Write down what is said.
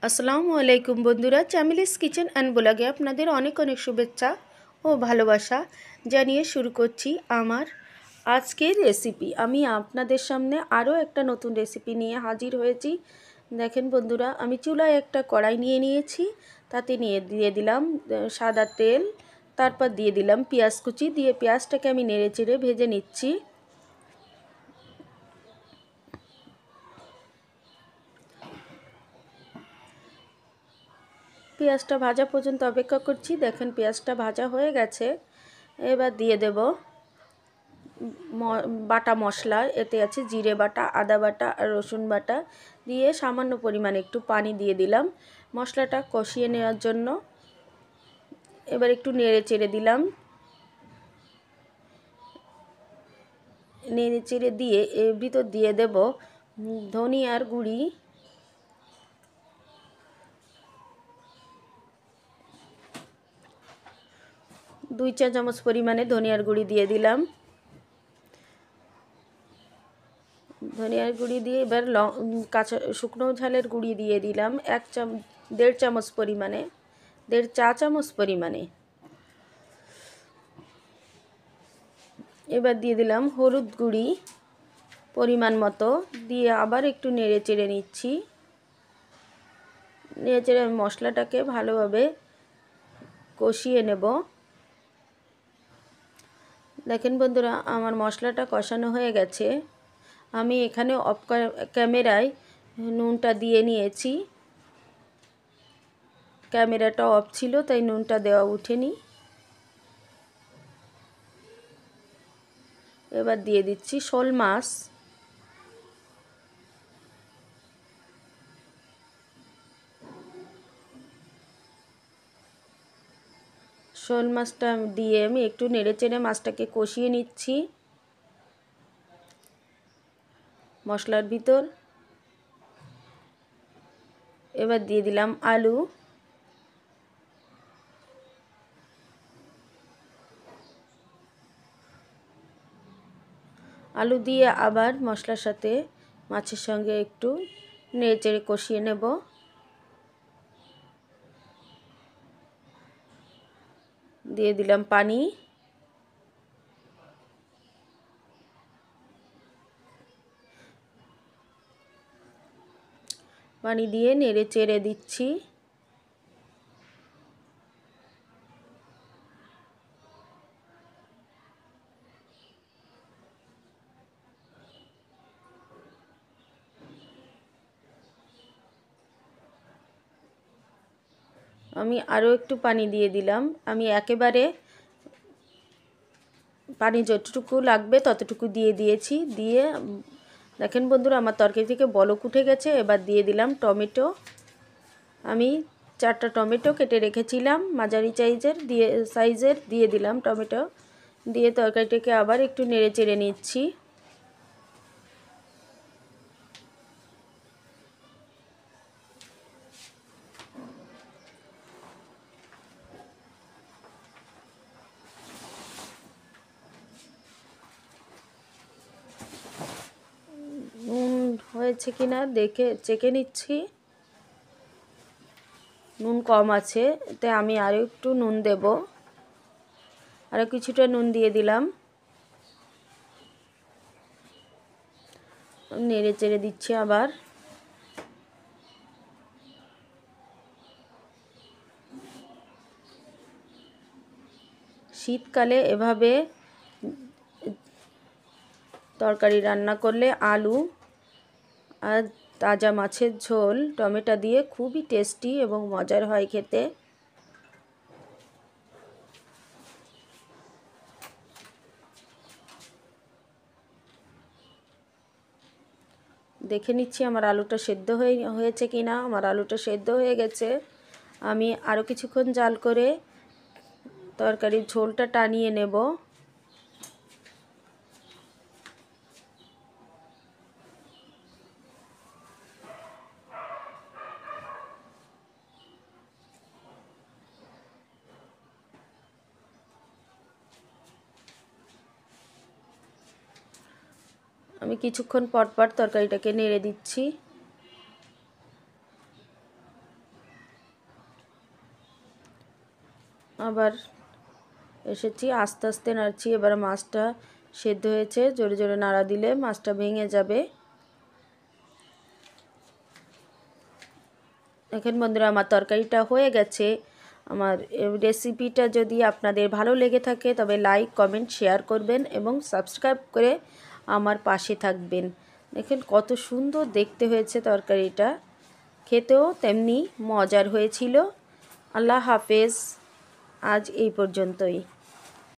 আসসালামু আলাইকুম বন্ধুরা, চামিলিস কিচেন অ্যান্ড ব্লগে আপনাদের অনেক অনেক শুভেচ্ছা ও ভালোবাসা জানিয়ে শুরু করছি আমার আজকের রেসিপি। আমি আপনাদের সামনে আরও একটা নতুন রেসিপি নিয়ে হাজির হয়েছি। দেখেন বন্ধুরা, আমি চুলায় একটা কড়াই নিয়ে নিয়েছি, তাতে দিয়ে দিলাম সাদা তেল, তারপর দিয়ে দিলাম পেঁয়াজ কুচি, দিয়ে পেঁয়াজটাকে আমি নেড়ে চেড়ে ভেজে নিচ্ছি। পেঁয়াজটা ভাজা পর্যন্ত অপেক্ষা করছি। দেখেন পেঁয়াজটা ভাজা হয়ে গেছে। এবার দিয়ে দেব বাটা মশলা। এতে আছে জিরে বাটা, আদা বাটা আর রসুন বাটা। দিয়ে সামান্য পরিমাণে একটু পানি দিয়ে দিলাম মশলাটা কষিয়ে নেওয়ার জন্য। এবার একটু নেড়ে চেড়ে দিলাম। নেড়ে চেড়ে দিয়ে এর ভিতর দিয়ে দেব ধনিয়ার গুঁড়ি, দুই চা চামচ পরিমাণে ধনিয়ার গুঁড়ি দিয়ে দিলাম। ধনিয়ার গুঁড়ি দিয়ে এবার কাঁচা শুকনো ঝালের গুঁড়ি দিয়ে দিলাম দেড় চা চামচ পরিমাণে। এবার দিয়ে দিলাম হলুদ গুঁড়ি পরিমাণ মতো, দিয়ে আবার একটু নেড়ে চেড়ে নিচ্ছি। নেড়ে চেড়ে মশলাটাকে ভালোভাবে কষিয়ে নেব। দেখেন বন্ধুরা, আমার মশলাটা কষানো হয়ে গেছে। আমি এখানে অফ ক্যামেরায় নুনটা দিয়ে নিয়েছি। ক্যামেরাটা অফ ছিল তাই নুনটা দেওয়া ওঠেনি। এবার দিয়ে দিচ্ছি শোল মাছ। শোল মাছটা দিয়ে আমি একটু নেড়ে চেড়ে মাছটাকে কষিয়ে নিচ্ছি মশলার ভিতর। এবার দিয়ে দিলাম আলু। আলু দিয়ে আবার মশলার সাথে মাছের সঙ্গে একটু নেড়ে চেড়ে কষিয়ে নেব। দিয়ে দিলাম পানি। পানি দিয়ে নেড়ে চেড়ে দিচ্ছি। আমি আরও একটু পানি দিয়ে দিলাম। আমি একেবারে পানি যতটুকু লাগবে ততটুকু দিয়ে দিয়েছি। দিয়ে দেখেন বন্ধুরা, আমার তরকারি থেকে বলক উঠে গেছে। এবার দিয়ে দিলাম টমেটো। আমি 4টা টমেটো কেটে রেখেছিলাম মাঝারি সাইজের দিয়ে দিলাম টমেটো। দিয়ে তরকারিটাকে আবার একটু নেড়ে চেড়ে নিচ্ছি। নুন হয়েছে কিনা দেখে চেখে নিচ্ছি। নুন কম আছে, এতে আমি আরও একটু নুন দেব। আরও কিছুটা নুন দিয়ে দিলাম। নেড়ে চেড়ে দিচ্ছি আবার। শীতকালে এভাবে তরকারি রান্না করলে আলু আর তাজা মাছের ঝোল টমেটো দিয়ে খুবই টেস্টি এবং মজার হয় খেতে। দেখে নিচ্ছি আমার আলুটা সেদ্ধ হয়েছে কিনা। আমার আলুটা সেদ্ধ হয়ে গেছে। আমি আরও কিছুক্ষণ জাল করে তরকারির ঝোলটা টানিয়ে নেব। আমি কিছুক্ষণ পর পর তরকারিটাকে নেড়ে দিচ্ছি। আবার এসেছি, আস্তে আস্তে নাড়ছি। এবার মাছটা সেদ্ধ হয়েছে, জোরে জোরে নাড়া দিলে মাছটা ভেঙে যাবে। দেখেন বন্ধুরা, আমার তরকারিটা হয়ে গেছে। আমার রেসিপিটা যদি আপনাদের ভালো লেগে থাকে তবে লাইক, কমেন্ট, শেয়ার করবেন এবং সাবস্ক্রাইব করে আমার পাশে থাকবেন। দেখেন কত সুন্দর দেখতে হয়েছে তরকারিটা, খেতেও তেমনি মজার হয়েছিল। আল্লাহ হাফেজ, আজ এই পর্যন্তই।